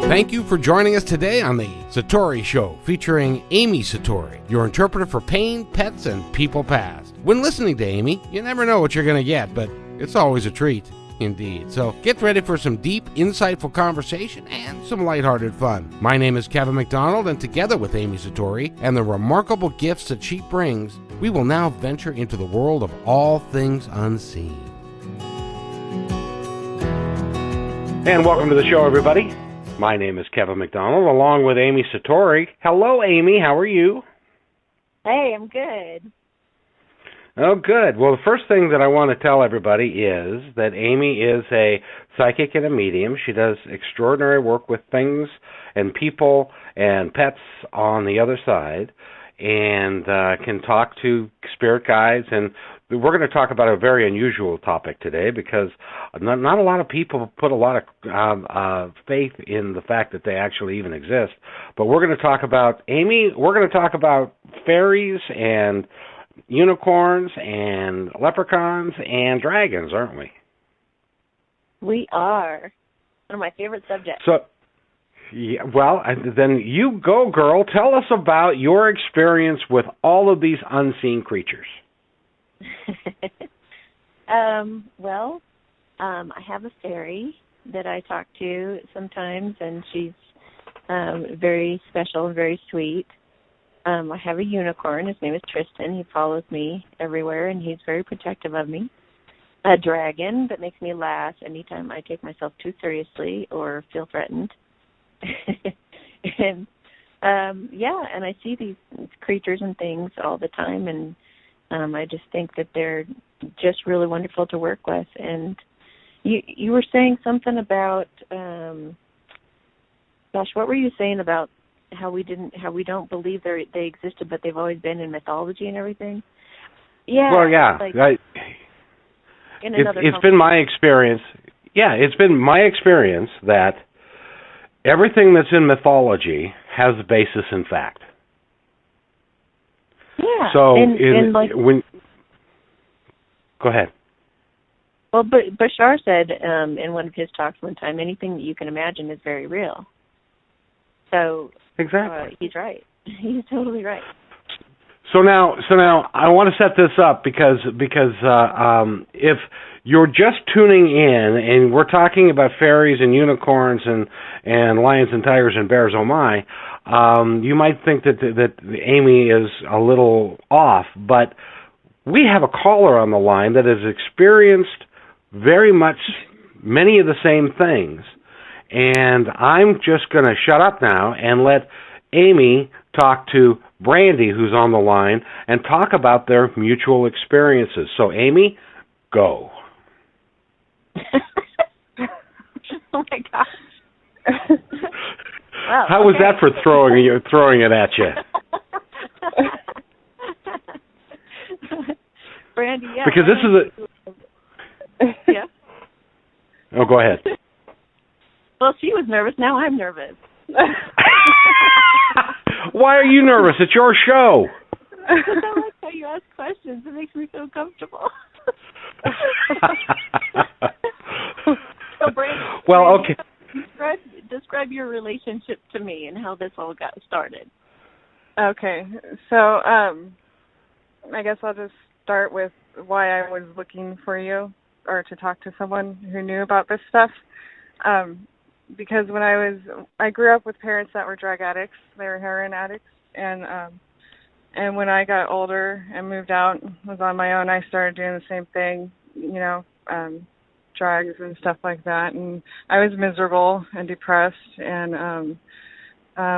Thank you for joining us today on the Satori Show, featuring Amy Satori, your interpreter for pain, pets, and people past. When listening to Amy, you never know what you're going to get, but it's always a treat, indeed. So get ready for some deep, insightful conversation and some lighthearted fun. My name is Kevin McDonald, and together with Amy Satori and the remarkable gifts that she brings, we will now venture into the world of all things unseen. And welcome to the show, everybody. My name is Kevin McDonald, along with Amy Satori. Hello, Amy. How are you? Hey, I'm good. Oh, good. Well, the first thing that I want to tell everybody is that Amy is a psychic and a medium. She does extraordinary work with things and people and pets on the other side, and can talk to spirit guides. And we're going to talk about a very unusual topic today because not a lot of people put a lot of faith in the fact that they actually even exist. But we're going to talk about, Amy, we're going to talk about fairies and unicorns and leprechauns and dragons, aren't we? We are. One of my favorite subjects. So, yeah, well, then you go, girl. Tell us about your experience with all of these unseen creatures. I have a fairy that I talk to sometimes, and she's very special and very sweet. I have a unicorn. His name is Tristan. He follows me everywhere, and he's very protective of me. A dragon that makes me laugh anytime I take myself too seriously or feel threatened. And and I see these creatures and things all the time, and I just think that they're just really wonderful to work with. And you were saying something about, what were you saying about how we don't believe they existed, but they've always been in mythology and everything? Yeah. Well, yeah. It's been my experience. Yeah, it's been my experience that everything that's in mythology has a basis in fact. Yeah. So go ahead. Well, Bashar said in one of his talks one time, anything that you can imagine is very real. So exactly, he's right. He's totally right. So now I want to set this up because if you're just tuning in and we're talking about fairies and unicorns and lions and tigers and bears, oh my, you might think that Amy is a little off, but we have a caller on the line that has experienced very much many of the same things, and I'm just going to shut up now and let Amy talk to Brandy, who's on the line, and talk about their mutual experiences. So, Amy, go. Oh my gosh! Well, how was that for throwing it at you? Brandy, yeah. Because this is yeah. Oh, go ahead. Well, she was nervous. Now I'm nervous. Why are you nervous? It's your show. Because I like how you ask questions. It makes me feel comfortable. So, Brandy, describe your relationship to me and how this all got started. Okay, so I guess I'll just start with why I was looking for you or to talk to someone who knew about this stuff. Because when I grew up with parents that were drug addicts, they were heroin addicts, and when I got older and moved out, was on my own, I started doing the same thing, drugs and stuff like that, and I was miserable and depressed, and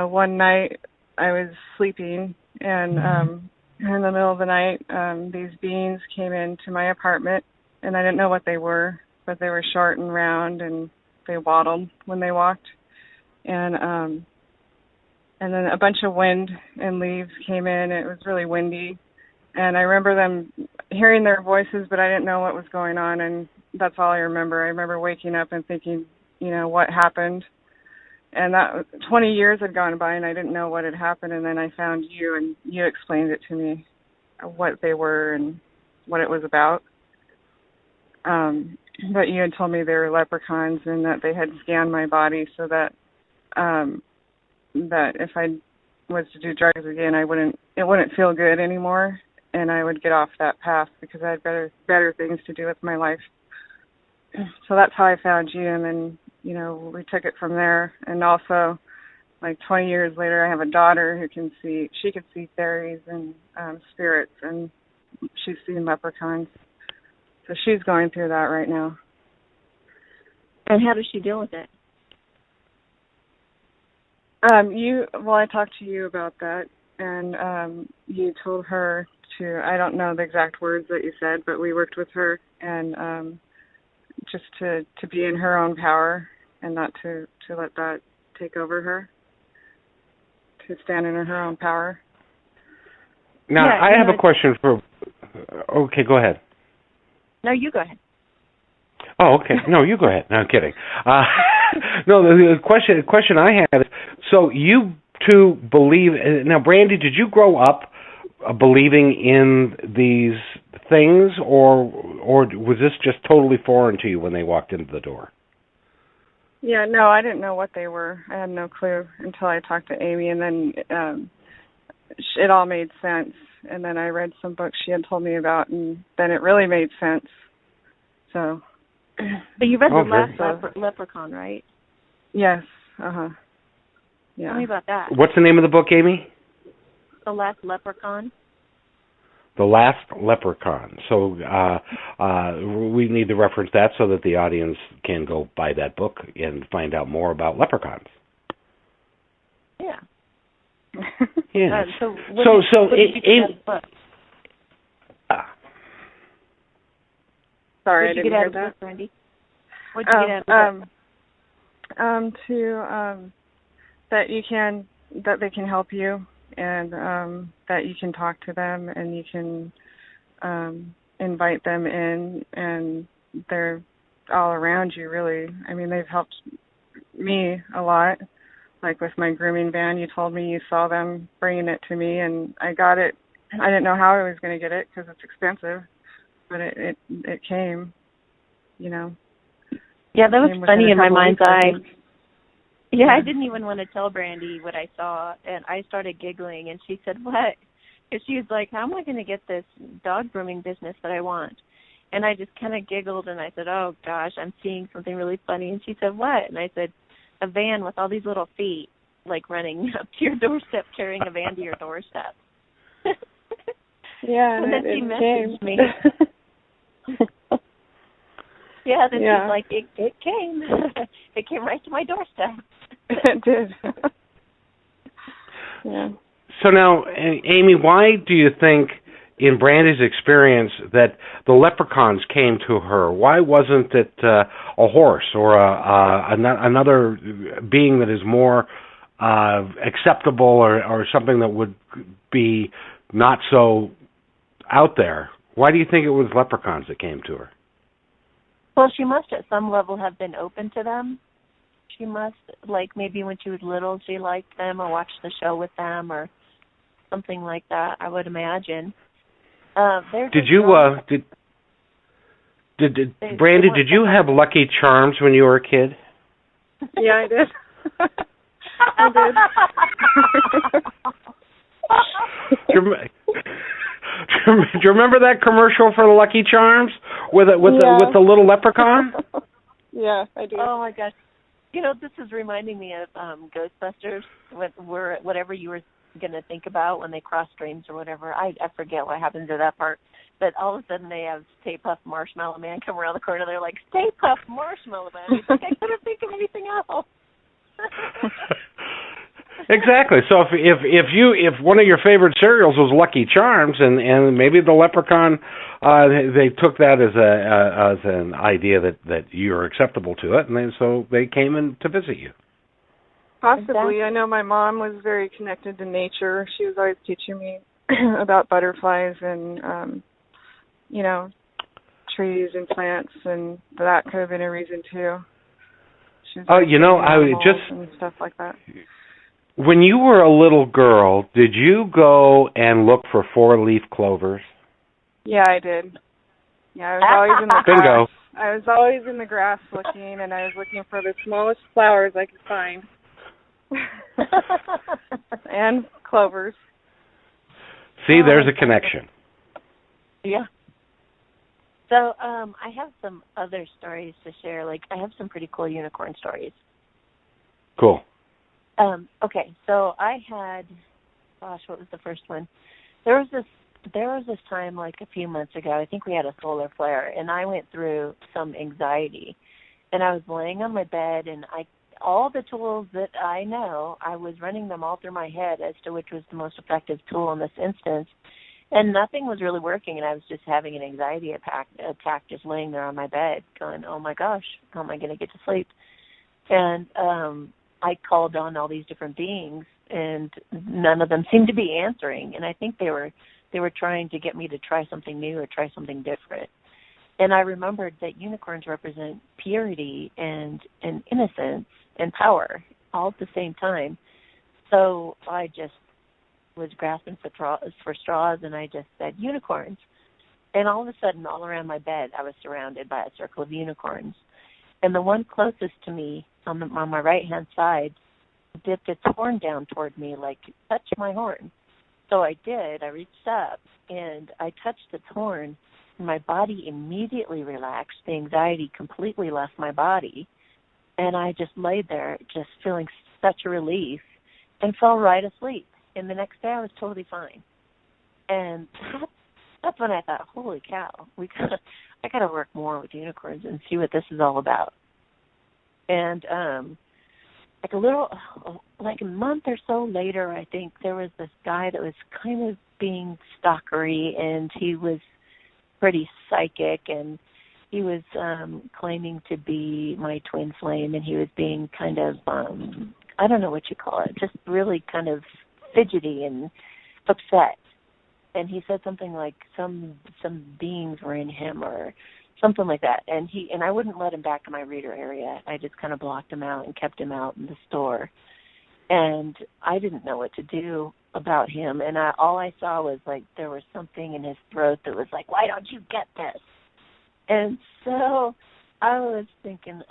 one night I was sleeping, and in the middle of the night, these beings came into my apartment, and I didn't know what they were, but they were short and round, and they waddled when they walked, and then a bunch of wind and leaves came in. It was really windy, and I remember them hearing their voices, but I didn't know what was going on, and that's all I remember. I remember waking up and thinking, what happened, and that 20 years had gone by, and I didn't know what had happened, and then I found you, and you explained it to me, what they were and what it was about. But you had told me they were leprechauns and that they had scanned my body so that that if I was to do drugs again, it wouldn't feel good anymore, and I would get off that path because I had better things to do with my life. So that's how I found you, and then, we took it from there. And also, like 20 years later, I have a daughter who can see fairies and spirits, and she's seen leprechauns. So she's going through that right now. And how does she deal with it? I talked to you about that, and you told her to, I don't know the exact words that you said, but we worked with her, and just to be in her own power and not to let that take over her, to stand in her own power. Now, yeah, I have a question for... Okay, go ahead. No, you go ahead. Oh, okay. No, you go ahead. No, I'm kidding. No, the question I had is, so you two believe... Now, Brandy, did you grow up believing in these things, or was this just totally foreign to you when they walked into the door? Yeah, no, I didn't know what they were. I had no clue until I talked to Amy, and then it all made sense. And then I read some books she had told me about, and then it really made sense. So... But you read The Last Leprechaun, right? Yes. Uh-huh. Yeah. Tell me about that. What's the name of the book, Amy? The Last Leprechaun. The Last Leprechaun. So we need to reference that so that the audience can go buy that book and find out more about leprechauns. Yeah. Yeah. So what did you get out of the book? Sorry, what did you get out of the book, Randy? What did you get out of the book? That they can help you, and that you can talk to them, and you can invite them in, and they're all around you, really. I mean, they've helped me a lot. Like with my grooming van, you told me you saw them bringing it to me, and I got it. I didn't know how I was going to get it because it's expensive, but it came, Yeah, that was funny in my mind's eye. Yeah, I didn't even want to tell Brandy what I saw, and I started giggling, and she said, "What?" Because she was like, "How am I going to get this dog grooming business that I want?" And I just kind of giggled, and I said, "Oh, gosh, I'm seeing something really funny." And she said, "What?" And I said, "A van with all these little feet, like running up to your doorstep, carrying a van to your doorstep." Yeah, and then she messaged me. Then she's like, it came. It came right to my doorstep. It did. Yeah. So now, Amy, why do you think, in Brandy's experience, that the leprechauns came to her? Why wasn't it a horse or another being that is more acceptable or something that would be not so out there? Why do you think it was leprechauns that came to her? Well, she must at some level have been open to them. She must, like maybe when she was little, she liked them or watched the show with them or something like that, I would imagine. Did Brandy, did you have Lucky Charms when you were a kid? Yeah, I did. I did. Do you remember that commercial for the Lucky Charms with the little leprechaun? Yeah, I do. Oh my gosh! This is reminding me of Ghostbusters. Whatever you were going to think about when they cross streams or whatever. I forget what happened to that part. But all of a sudden they have Stay Puft Marshmallow Man come around the corner. They're like, Stay Puft Marshmallow Man. He's like, I couldn't think of anything else. Exactly. So if one of your favorite cereals was Lucky Charms, and maybe the leprechaun, they took that as an idea that you're acceptable to it, and so they came in to visit you. Possibly. Exactly. I know my mom was very connected to nature. She was always teaching me about butterflies and trees and plants, and that could have been a reason too. I would just and stuff like that. When you were a little girl, did you go and look for 4-leaf clovers? Yeah, I did. Yeah, I was always in the Bingo. grass. I was always in the grass looking, and I was looking for the smallest flowers I could find. And clovers. See, there's a connection. Yeah. So I have some other stories to share. Like, I have some pretty cool unicorn stories. Cool. Okay, so I had, gosh, what was the first one? There was this time, like a few months ago, I think we had a solar flare, and I went through some anxiety. And I was laying on my bed, and all the tools that I know, I was running them all through my head as to which was the most effective tool in this instance. And nothing was really working, and I was just having an anxiety attack just laying there on my bed going, oh, my gosh, how am I going to get to sleep? And I called on all these different beings, and none of them seemed to be answering. And I think they were trying to get me to try something new or try something different. And I remembered that unicorns represent purity and innocence and power all at the same time. So I just was grasping for straws, and I just said, unicorns. And all of a sudden, all around my bed, I was surrounded by a circle of unicorns. And the one closest to me on my right-hand side dipped its horn down toward me, like, touch my horn. So I did. I reached up, and I touched its horn, and my body immediately relaxed. The anxiety completely left my body, and I just laid there just feeling such a relief and fell right asleep. And the next day I was totally fine. And that's when I thought, holy cow, I got to work more with unicorns and see what this is all about. And like a month or so later, I think there was this guy that was kind of being stalkery, and he was pretty psychic, and he was claiming to be my twin flame, and he was being kind of, I don't know what you call it, just really kind of fidgety and upset. And he said something like some beings were in him or something like that. And I wouldn't let him back in my reader area. I just kind of blocked him out and kept him out in the store. And I didn't know what to do about him. And all I saw was, like, there was something in his throat that was like, why don't you get this? And so I was thinking,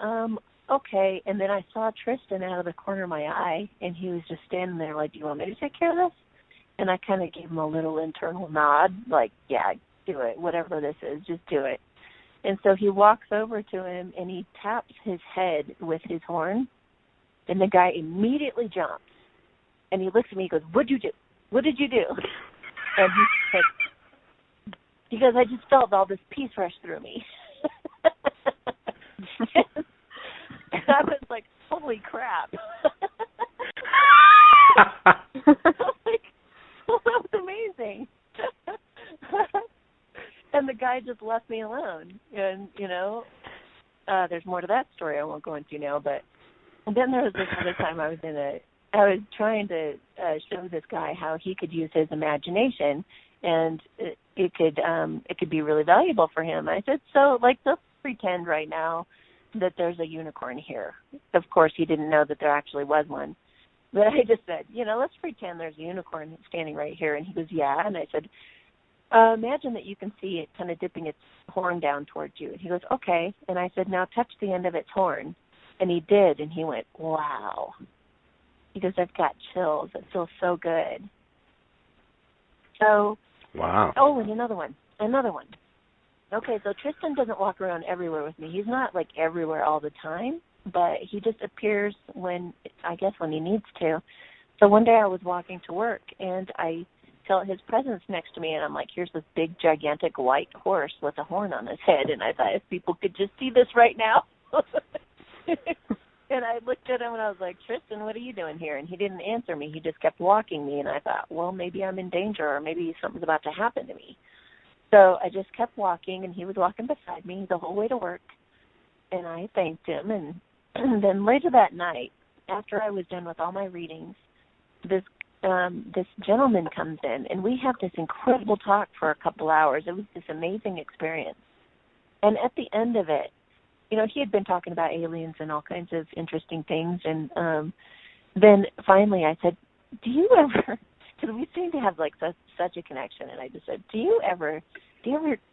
okay. And then I saw Tristan out of the corner of my eye, and he was just standing there like, do you want me to take care of this? And I kind of gave him a little internal nod, like, yeah, do it. Whatever this is, just do it. And so he walks over to him, and he taps his head with his horn, and the guy immediately jumps. And he looks at me, he goes, what'd you do? What did you do? And he said, because I just felt all this peace rush through me. And I was like, holy crap. I was like, well, that was amazing. And the guy just left me alone. And, there's more to that story I won't go into now. But then there was this other time I was trying to show this guy how he could use his imagination, and it could be really valuable for him. I said, so, like, let's pretend right now that there's a unicorn here. Of course, he didn't know that there actually was one. But I just said, let's pretend there's a unicorn standing right here. And he goes, yeah. And I said, imagine that you can see it kind of dipping its horn down towards you. And he goes, okay. And I said, now touch the end of its horn. And he did, and he went, wow. He goes, I've got chills. It feels so good. So, wow. Oh, and another one. Okay, so Tristan doesn't walk around everywhere with me. He's not, like, everywhere all the time, but he just appears when he needs to. So one day I was walking to work, and I felt his presence next to me, and I'm like, here's this big, gigantic white horse with a horn on his head, and I thought if people could just see this right now. And I looked at him, and I was like, Tristan, what are you doing here? And he didn't answer me. He just kept walking me, and I thought, well, maybe I'm in danger, or maybe something's about to happen to me. So I just kept walking, and he was walking beside me the whole way to work, and I thanked him. And then later that night, after I was done with all my readings, this gentleman comes in, and we have this incredible talk for a couple hours. It was this amazing experience. And at the end of it, he had been talking about aliens and all kinds of interesting things. And then finally I said, do you ever, because we seem to have like such a connection, and I just said, do you ever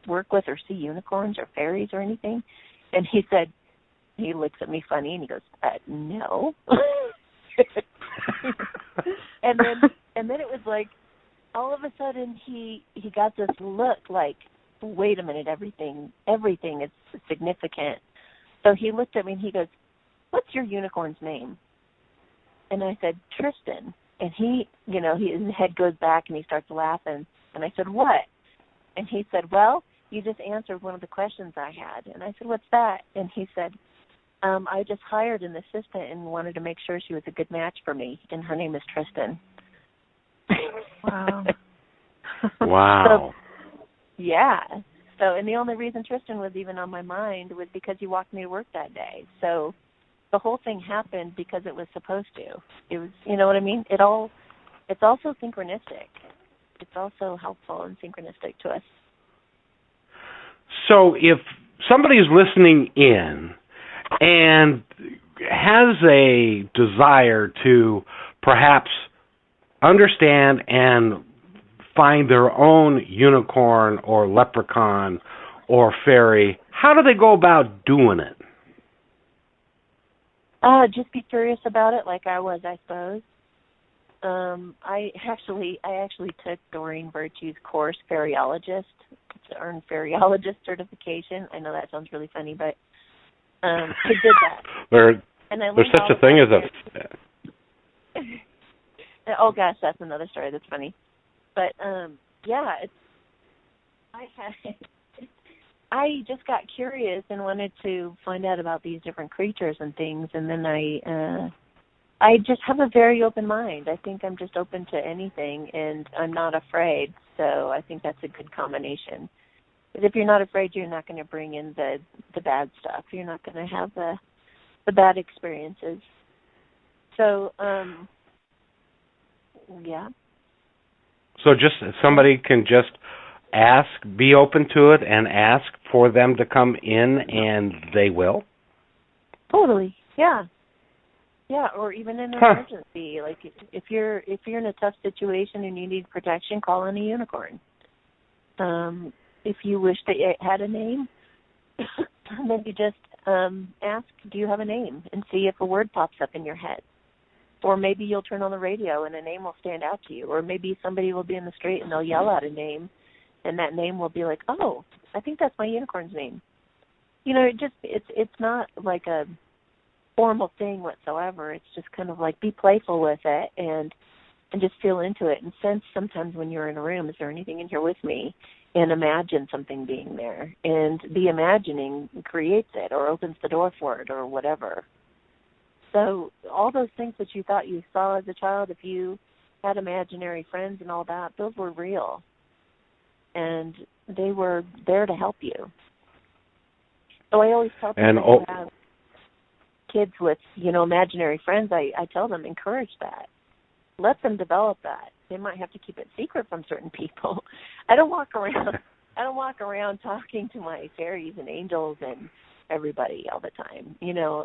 work with or see unicorns or fairies or anything? And he said, he looks at me funny, and he goes, no. and then it was like all of a sudden he got this look like, wait a minute, everything is significant. So he looked at me and he goes, "What's your unicorn's name?" And I said, "Tristan." And he, his head goes back and he starts laughing. And I said, "What?" And he said, "Well, you just answered one of the questions I had." And I said, "What's that?" And he said, "I just hired an assistant and wanted to make sure she was a good match for me, and her name is Tristan." Wow. Wow. Yeah. So, and the only reason Tristan was even on my mind was because he walked me to work that day. So the whole thing happened because it was supposed to. It was, you know what I mean? It's also synchronistic. It's also helpful and synchronistic to us. So if somebody's listening in and has a desire to perhaps understand and find their own unicorn or leprechaun or fairy, how do they go about doing it? Just be curious about it, like I was, I suppose. I actually took Doreen Virtue's course, Fairyologist, to earn Fairyologist certification. I know that sounds really funny, but I did that. There's There's such a thing as a... Oh gosh, that's another story that's funny. But yeah, I just got curious and wanted to find out about these different creatures and things, and then I just have a very open mind. I think I'm just open to anything, and I'm not afraid. So I think that's a good combination. Because if you're not afraid, you're not going to bring in the bad stuff. You're not going to have the bad experiences. So yeah. So just somebody can just ask, be open to it, and ask for them to come in, and they will? Totally, yeah. Yeah, or even in an emergency. Like if you're in a tough situation and you need protection, call in a unicorn. If you wish that it had a name, then you just ask, "Do you have a name?" and see if a word pops up in your head. Or maybe you'll turn on the radio and a name will stand out to you. Or maybe somebody will be in the street and they'll yell out a name, and that name will be like, "Oh, I think that's my unicorn's name." It's not like a formal thing whatsoever. It's just kind of like be playful with it and just feel into it and sense sometimes when you're in a room, is there anything in here with me? And imagine something being there. And the imagining creates it or opens the door for it or whatever. So all those things that you thought you saw as a child, if you had imaginary friends and all that, those were real. And they were there to help you. So I always tell people who have kids with, imaginary friends, I tell them, encourage that. Let them develop that. They might have to keep it secret from certain people. I don't walk around talking to my fairies and angels and everybody all the time.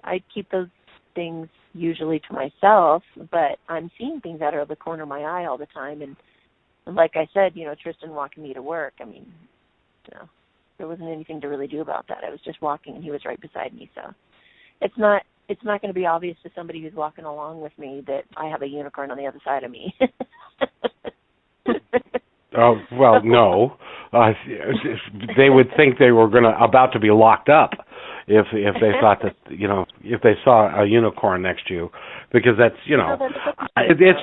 I keep those things usually to myself, but I'm seeing things out of the corner of my eye all the time. And like I said, Tristan walking me to work, there wasn't anything to really do about that. I was just walking and he was right beside me. So it's not going to be obvious to somebody who's walking along with me that I have a unicorn on the other side of me. Well, no. They would think they were about to be locked up if they thought that, if they saw a unicorn next to you, because that's, it's.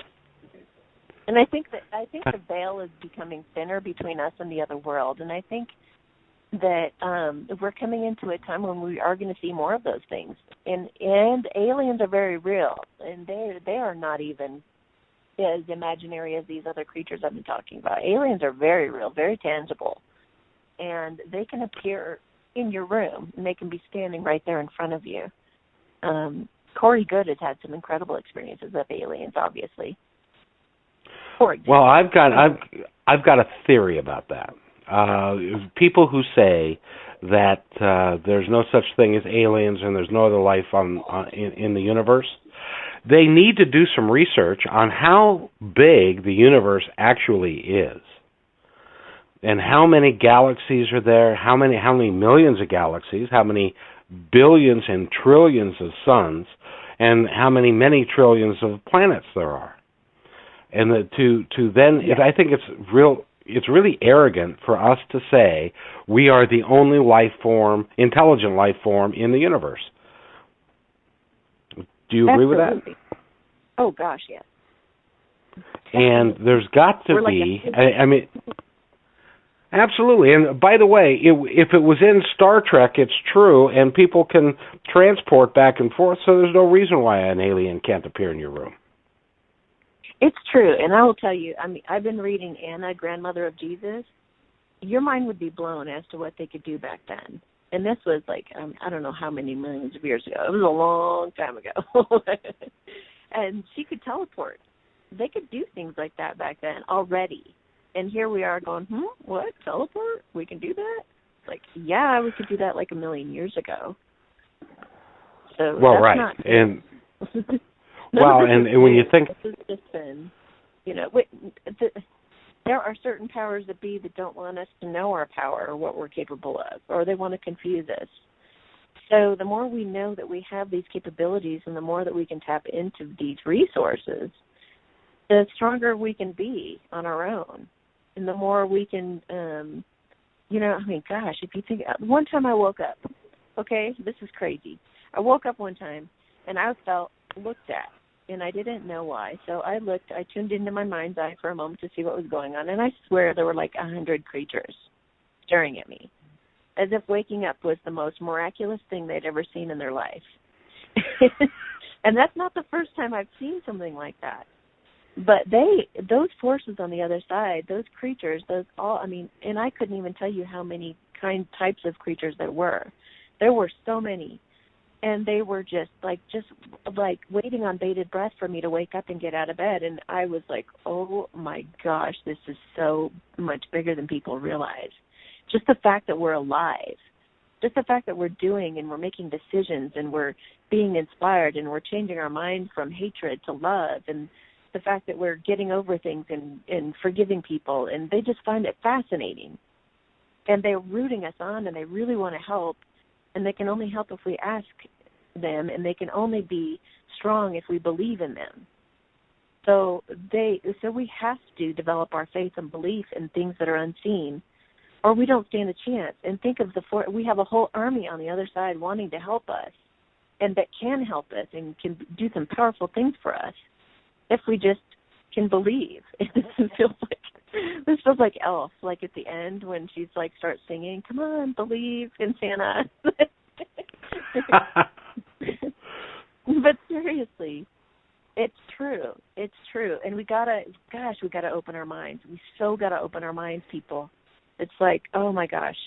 And I think the veil is becoming thinner between us and the other world, and I think that we're coming into a time when we are going to see more of those things, and aliens are very real, and they are not even as imaginary as these other creatures I've been talking about. Aliens are very real, very tangible, and they can appear in your room, and they can be standing right there in front of you. Corey Good has had some incredible experiences with aliens, obviously. Well, I've got a theory about that. People who say that there's no such thing as aliens and there's no other life in the universe, they need to do some research on how big the universe actually is, and how many galaxies are there, how many millions of galaxies, how many billions and trillions of suns, and how many trillions of planets there are. And I think it's really arrogant for us to say we are the only intelligent life form in the universe. Do you agree with that? Oh gosh, yes. And there's got to be, I mean, absolutely. And by the way, if it was in Star Trek, it's true, and people can transport back and forth, so there's no reason why an alien can't appear in your room. It's true, and I will tell you, I mean, I've been reading Anna, Grandmother of Jesus. Your mind would be blown as to what they could do back then. And this was like, I don't know how many millions of years ago. It was a long time ago. And she could teleport. They could do things like that back then already. And here we are going, what, teleport? We can do that? Like, yeah, we could do that like a million years ago. So well, that's right. Not and well, and when you think, this has just been, there are certain powers that be that don't want us to know our power or what we're capable of, or they want to confuse us. So the more we know that we have these capabilities and the more that we can tap into these resources, the stronger we can be on our own. And the more we can, if you think, one time I woke up, okay, this is crazy. I woke up one time and I felt looked at. And I didn't know why. So I tuned into my mind's eye for a moment to see what was going on. And I swear there were like 100 creatures staring at me, as if waking up was the most miraculous thing they'd ever seen in their life. And that's not the first time I've seen something like that. But those forces on the other side, those creatures, and I couldn't even tell you how many types of creatures there were. There were so many. And they were just waiting on bated breath for me to wake up and get out of bed. And I was like, oh, my gosh, this is so much bigger than people realize. Just the fact that we're alive, just the fact that we're doing and we're making decisions and we're being inspired and we're changing our mind from hatred to love, and the fact that we're getting over things and forgiving people. And they just find it fascinating. And they're rooting us on, and they really want to help. And they can only help if we ask them, and they can only be strong if we believe in them. So we have to develop our faith and belief in things that are unseen, or we don't stand a chance. And think of we have a whole army on the other side wanting to help us, and that can help us and can do some powerful things for us if we just can believe. This feels like Elf, like at the end when she's like starts singing, "Come on, believe in Santa." But seriously, it's true. It's true, and we gotta open our minds. We so gotta open our minds, people. It's like, oh my gosh,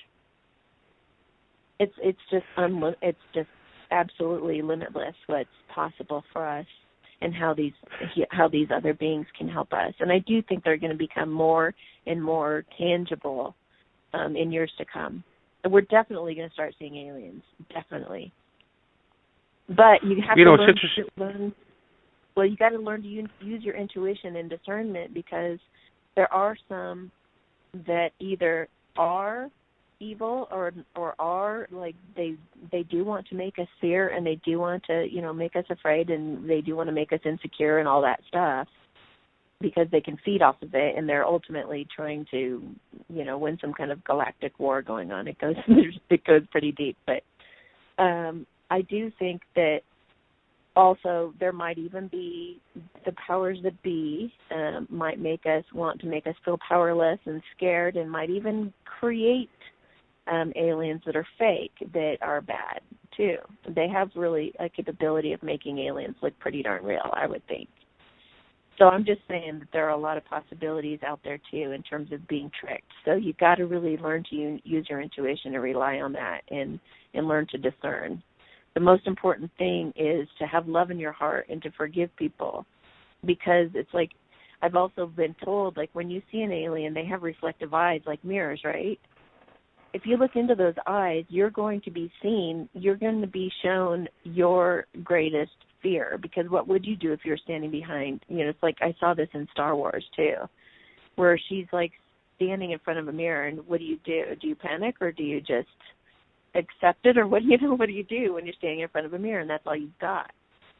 it's just absolutely limitless what's possible for us, and how these other beings can help us. And I do think they're going to become more and more tangible in years to come. And we're definitely going to start seeing aliens, definitely. But you have to learn. Well, you got to learn to use your intuition and discernment, because there are some that either are evil or are like they do want to make us fear, and they do want to make us afraid, and they do want to make us insecure and all that stuff, because they can feed off of it, and they're ultimately trying to win some kind of galactic war going on. It goes pretty deep. But I do think that also there might even be the powers that be might make us want to make us feel powerless and scared, and might even create aliens that are fake that are bad too. They have really a capability of making aliens look pretty darn real, I would think. So I'm just saying that there are a lot of possibilities out there too in terms of being tricked. So you've got to really learn to use your intuition and rely on that, and learn to discern. The most important thing is to have love in your heart and to forgive people, because it's like I've also been told, like when you see an alien, they have reflective eyes like mirrors, right? If you look into those eyes, you're going to be shown your greatest fear, because what would you do if you're standing behind, it's like I saw this in Star Wars too, where she's like standing in front of a mirror, and what do? Do you panic, or do you just accept it, or what do you do when you're standing in front of a mirror and that's all you've got?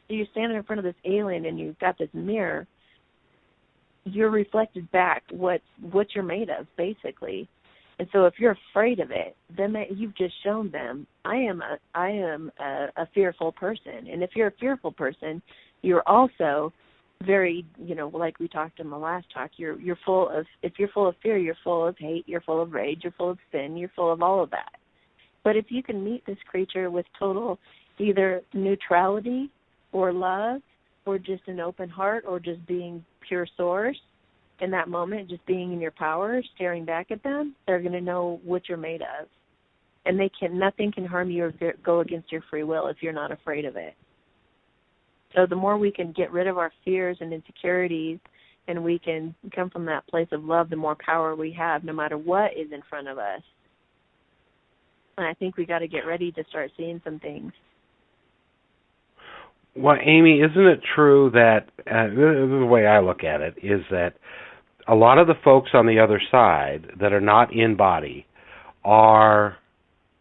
So you're standing in front of this alien and you've got this mirror. You're reflected back what you're made of, basically. And so if you're afraid of it, then you've just shown them, I am a fearful person. And if you're a fearful person, you're also very, like we talked in the last talk, you're full of, if you're full of fear, you're full of hate, you're full of rage, you're full of sin, you're full of all of that. But if you can meet this creature with total either neutrality or love or just an open heart or just being pure source in that moment, just being in your power, staring back at them, they're going to know what you're made of. And nothing can harm you or go against your free will if you're not afraid of it. So the more we can get rid of our fears and insecurities and we can come from that place of love, the more power we have no matter what is in front of us. And I think we got to get ready to start seeing some things. Well, Amy, isn't it true that, the way I look at it, is that a lot of the folks on the other side that are not in body are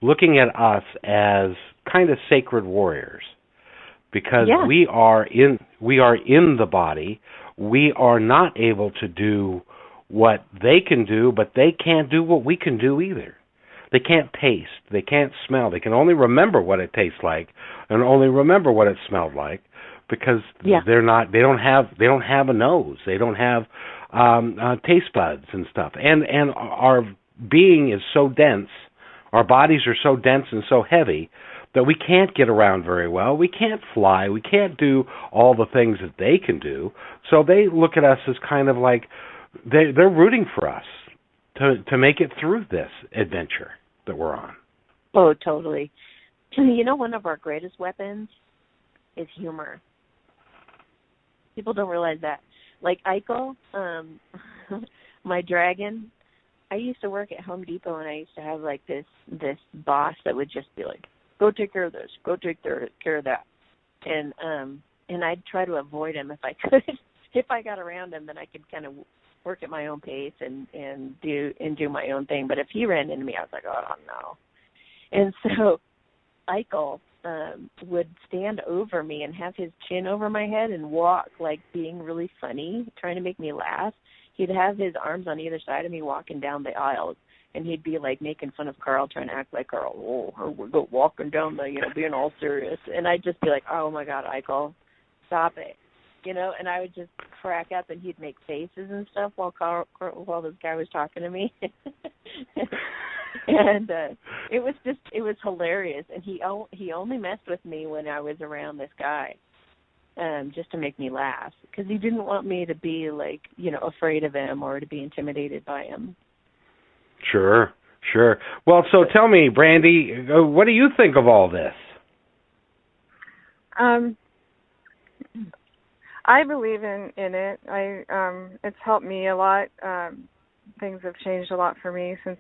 looking at us as kind of sacred warriors because we are in the body. We are not able to do what they can do, but they can't do what we can do either. They can't taste. They can't smell. They can only remember what it tastes like and only remember what it smelled like because they're not. They don't have a nose. They don't have taste buds and stuff. And our being is so dense. Our bodies are so dense and so heavy that we can't get around very well. We can't fly. We can't do all the things that they can do. So they look at us as kind of like they're rooting for us to make it through this adventure that we're on. Oh, totally. One of our greatest weapons is humor. People don't realize that. Like Eichel, my dragon, I used to work at Home Depot and I used to have like this boss that would just be like, go take care of this, go take care of that. And I'd try to avoid him if I could. If I got around him, then I could kind of work at my own pace and do my own thing. But if he ran into me, I was like, oh no. And so Eichel would stand over me and have his chin over my head and walk like being really funny, trying to make me laugh. He'd have his arms on either side of me walking down the aisle, and he'd be like making fun of Carl, trying to act like Carl. Oh, we're go walking down the, being all serious. And I'd just be like, oh my God, Eichel, stop it. And I would just crack up, and he'd make faces and stuff while this guy was talking to me. And it was hilarious. And he only messed with me when I was around this guy, just to make me laugh, because he didn't want me to be like, afraid of him or to be intimidated by him. Sure. Well, so tell me, Brandy, what do you think of all this? I believe in it. It's helped me a lot. Things have changed a lot for me since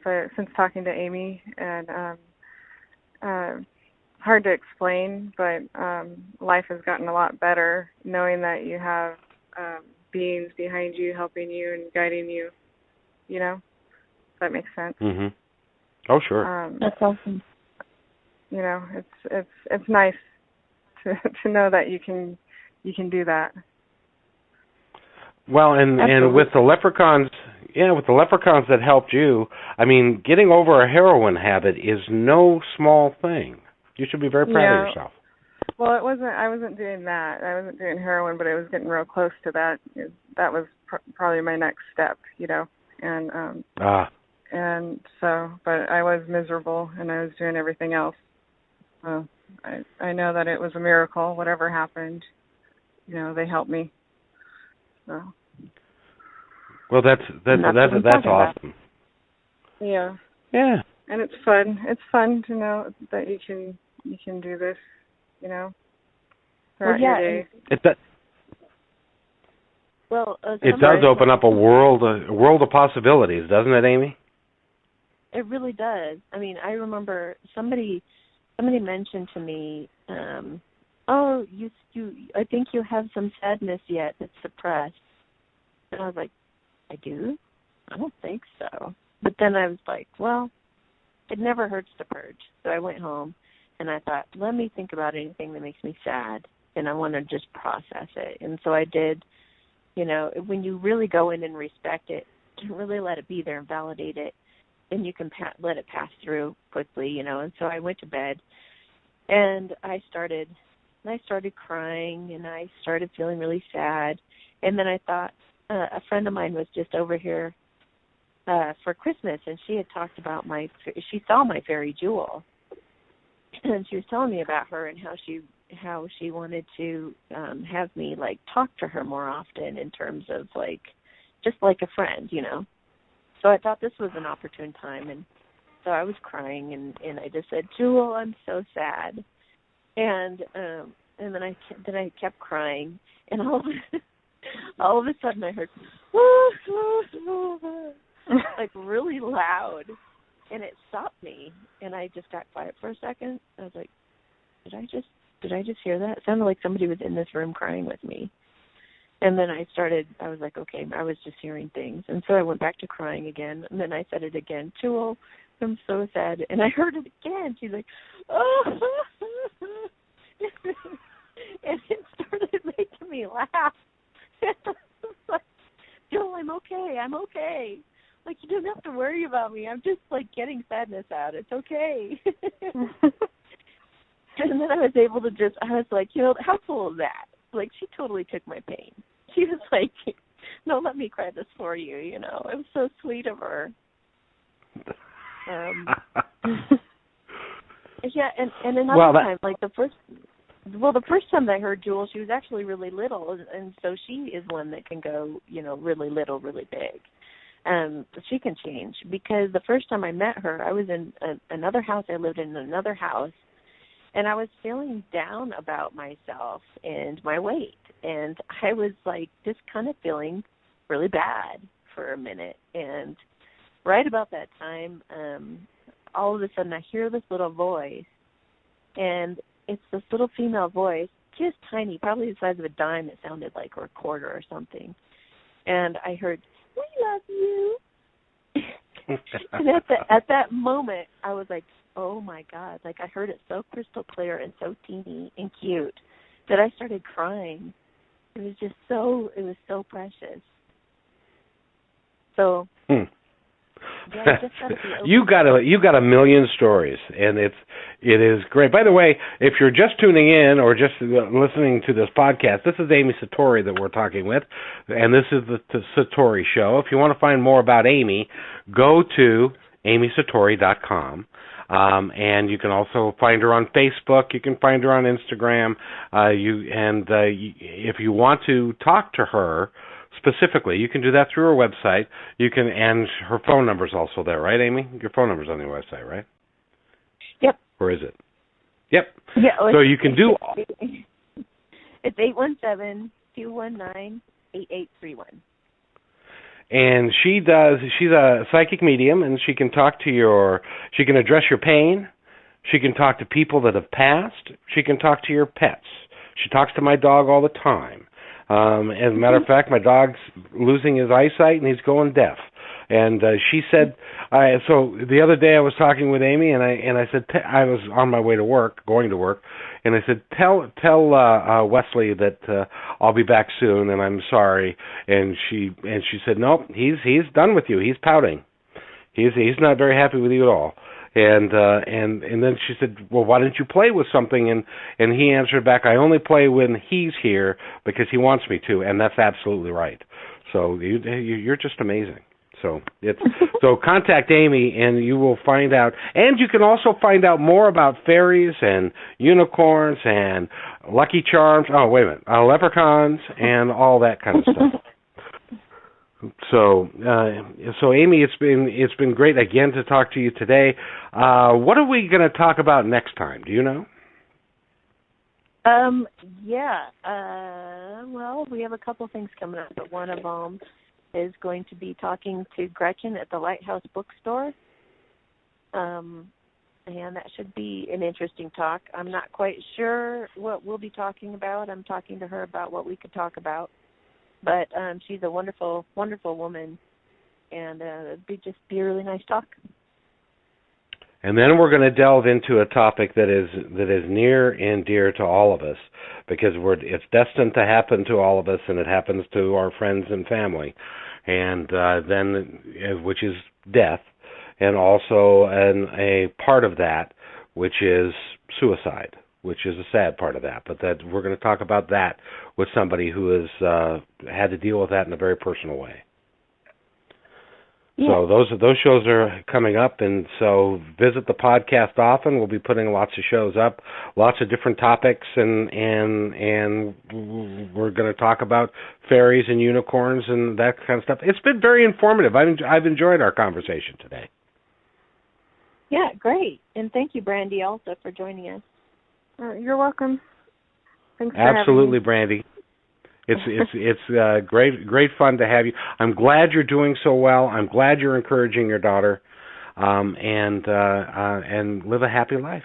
talking to Amy, and hard to explain, but life has gotten a lot better knowing that you have beings behind you helping you and guiding you. If that makes sense. Mhm. Oh, sure. That's awesome. It's nice to know that you can do that. Well, and with the leprechauns, that helped you, I mean, getting over a heroin habit is no small thing. You should be very proud of yourself. Well, I wasn't doing that. I wasn't doing heroin, but I was getting real close to that. That was probably my next step, And so, but I was miserable, and I was doing everything else. So I know that it was a miracle. Whatever happened, they helped me. So. Well, that's awesome. Yeah. Yeah. And it's fun. It's fun to know that you can do this, throughout your day. It does open up a world of possibilities, doesn't it, Amy? It really does. I mean, I remember somebody mentioned to me, oh, I think you have some sadness yet that's suppressed. And I was like, I do? I don't think so. But then I was like, well, it never hurts to purge. So I went home and I thought, let me think about anything that makes me sad. and I want to just process it. And so I did. You know, when you really go in and respect it, and really let it be there and validate it, then you can let it pass through quickly, you know. And so I went to bed, and I started crying, and I started feeling really sad. And then I thought, a friend of mine was just over here for Christmas, and she had talked about she saw my fairy Jewel, and she was telling me about her and how she wanted to have me like talk to her more often in terms of like just like a friend, you know. So I thought this was an opportune time, and so I was crying, and I just said, Jewel, I'm so sad, and then I kept crying, and all of a sudden I heard like really loud, and it stopped me, and I just got quiet for a second. I was like, did I just hear that? It sounded like somebody was in this room crying with me. And then I was like, okay, I was just hearing things. And so I went back to crying again. And then I said it again, Jewel, I'm so sad. And I heard it again. She's like, oh. And it started making me laugh. Like, Jewel, I'm okay. Like, you don't have to worry about me. I'm just, like, getting sadness out. It's okay. And then I was able to I was like, you know, how cool is that? Like, she totally took my pain. She was like, no, let me cry this for you, you know. It was so sweet of her. Yeah, and another time, like the first time that I heard Jewel, she was actually really little, and so she is one that can go, you know, really little, really big. She can change, because the first time I met her, I was in another house. I lived in another house, and I was feeling down about myself and my weight. And I was like just kind of feeling really bad for a minute. And right about that time, all of a sudden I hear this little voice. And it's this little female voice, just tiny, probably the size of a dime. It sounded like, or a quarter or something. And I heard, we love you. And at that moment, I was like, oh, my God. Like, I heard it so crystal clear and so teeny and cute that I started crying. It was so precious. So, yeah, just gotta be open. you got a million stories, and it is great. By the way, if you're just tuning in or just listening to this podcast, this is Amy Satori that we're talking with, and this is the Satori Show. If you want to find more about Amy, go to amysatori.com. And you can also find her on Facebook. You can find her on Instagram. If you want to talk to her specifically, you can do that through her website. And her phone number's also there, right, Amy? Your phone number's on your website, right? Yep. Or is it? Yep. Yeah. So you can do. It's 817-219-8831. And she's a psychic medium, and she can she can address your pain. She can talk to people that have passed. She can talk to your pets. She talks to my dog all the time. As a matter of fact, my dog's losing his eyesight, and he's going deaf. And she said, so the other day I was talking with Amy, and I said, I was on my way to work, going to work, and I said, tell Wesley that I'll be back soon, and I'm sorry. And she said, nope, he's done with you. He's pouting. He's not very happy with you at all. And then she said, well, why didn't you play with something? And he answered back, I only play when he's here because he wants me to, and that's absolutely right. So you're just amazing. So contact Amy, and you will find out. And you can also find out more about fairies and unicorns and lucky charms. Oh, wait a minute, leprechauns and all that kind of stuff. So Amy, it's been great again to talk to you today. What are we going to talk about next time? Do you know? Well, we have a couple things coming up, but one of them is going to be talking to Gretchen at the Lighthouse Bookstore. And that should be an interesting talk. I'm not quite sure what we'll be talking about. I'm talking to her about what we could talk about. But she's a wonderful, wonderful woman, and it'd be a really nice talk. And then we're going to delve into a topic that is near and dear to all of us, because it's destined to happen to all of us, and it happens to our friends and family, and which is death, and also a part of that, which is suicide, which is a sad part of that. But that we're going to talk about that with somebody who has had to deal with that in a very personal way. Yeah. So those shows are coming up, and so visit the podcast often. We'll be putting lots of shows up, lots of different topics, and we're going to talk about fairies and unicorns and that kind of stuff. It's been very informative. I've enjoyed our conversation today. Yeah, great. And thank you, Brandy, also for joining us. You're welcome. Thanks for Absolutely, having me. Brandy. It's great fun to have you. I'm glad you're doing so well. I'm glad you're encouraging your daughter, and live a happy life.